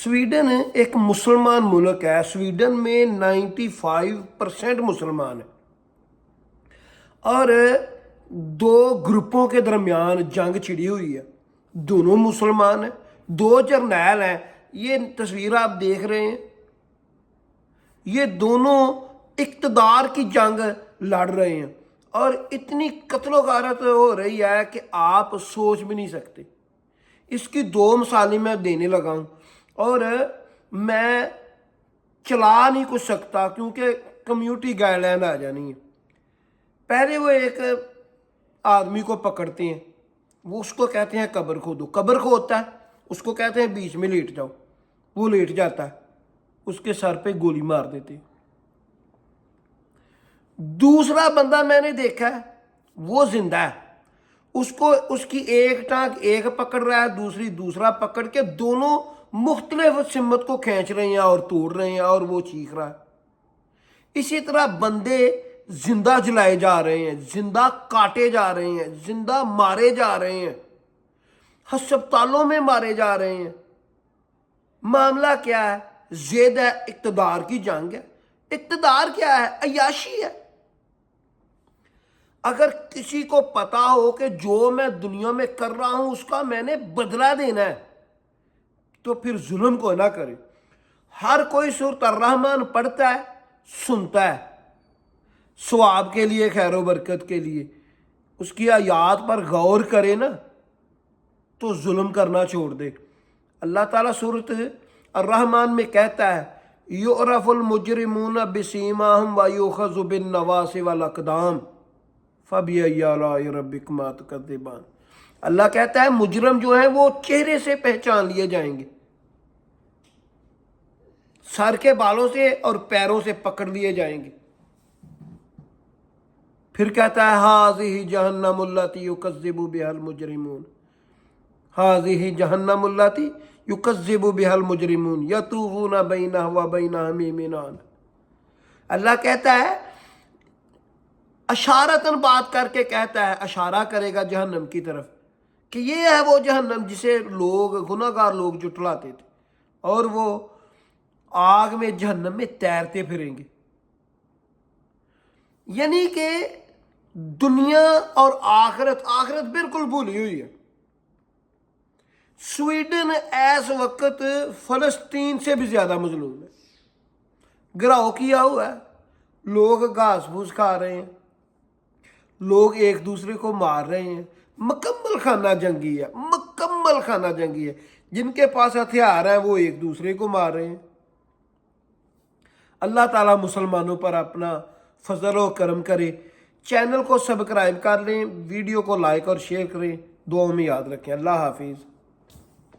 Sweden एक मुसलमान मुल्क है। स्वीडन में 95% मुसलमान है और दो ग्रुपों के दरमियान जंग छिड़ी हुई है। दोनों मुसलमान हैं, दो जर्नैल हैं। ये तस्वीर आप देख रहे हैं, ये दोनों इक़्तिदार की जंग लड़ रहे हैं और इतनी कत्लो गारत हो रही है कि आप सोच भी नहीं सकते। इसकी दो मिसालें मैं देने लगा हूँ और मैं चला नहीं कुछ सकता क्योंकि कम्युनिटी गाइडलाइन आ जानी है। पहले वो एक आदमी को पकड़ते हैं, वो उसको कहते हैं कब्र खोदो। कब्र खोदता है, उसको कहते हैं बीच में लेट जाओ, वो लेट जाता है, उसके सर पे गोली मार देते हैं। दूसरा बंदा मैंने देखा है, वो जिंदा है, उसको उसकी एक टांग एक पकड़ रहा है, दूसरी दूसरा पकड़ के दोनों मुख्तलिफ सिमत को खींच रहे हैं और तोड़ रहे हैं और वो चीख रहा है। इसी तरह बंदे जिंदा जलाए जा रहे हैं, जिंदा काटे जा रहे हैं, जिंदा मारे जा रहे हैं, हस्पतालों में मारे जा रहे हैं। मामला क्या है? ज़िद है, इक़्तिदार की जंग है। इक़्तिदार क्या है? अय्याशी है। अगर किसी को पता हो कि जो मैं दुनिया में कर रहा हूं उसका मैंने बदला देना है तो फिर जुल्म को ना करे। हर कोई सूरत अर्रहमान पढ़ता है, सुनता है, सवाब के लिए, खैर बरकत के लिए, उसकी आयात पर गौर करे ना तो जुल्म करना छोड़ दे। अल्लाह ताला सूरत अर्रहमान में कहता है, युरफुल मुजरिमून बिसीमाहुम व युखज़ु बिन नवासि वल अक़दाम फबिअय्यि आलाइ रब्बिकुमा तुकज़्ज़िबान। अल्लाह कहता है मुजरम जो हैं वो चेहरे से पहचान लिए जाएंगे, सर के बालों से और पैरों से पकड़ लिए जाएंगे। फिर कहता है हाज़िही जहन्नमुल्लती युकज़्ज़िबु बिहल मुजरिमून, हाज़िही जहन्नमुल्लती युकज़्ज़िबु बिहल मुजरिमून यतूफ़ूना बैनहा व बैन हमीमिन आन। अल्लाह कहता है, अशारतन बात करके कहता है, अशारा करेगा जहन्नम की तरफ कि ये है वो जहन्नम जिसे लोग, गुनाहगार लोग जुटलाते थे और वो आग में, जहन्नम में तैरते फिरेंगे। यानी कि दुनिया और आखिरत, आखिरत बिल्कुल भूली हुई है। स्वीडन इस वक्त फलस्तीन से भी ज्यादा मजलूम है, गिराव किया हुआ है। लोग घास फूस खा रहे हैं, लोग एक दूसरे को मार रहे हैं। मुकम्मल खाना जंगी है, मुकम्मल खाना जंगी है। जिनके पास हथियार है वो एक दूसरे को मार रहे हैं। अल्लाह ताला मुसलमानों पर अपना फजल और करम करे। चैनल को सब्सक्राइब कर लें, वीडियो को लाइक और शेयर करें। दुआ में याद रखें। अल्लाह हाफिज़।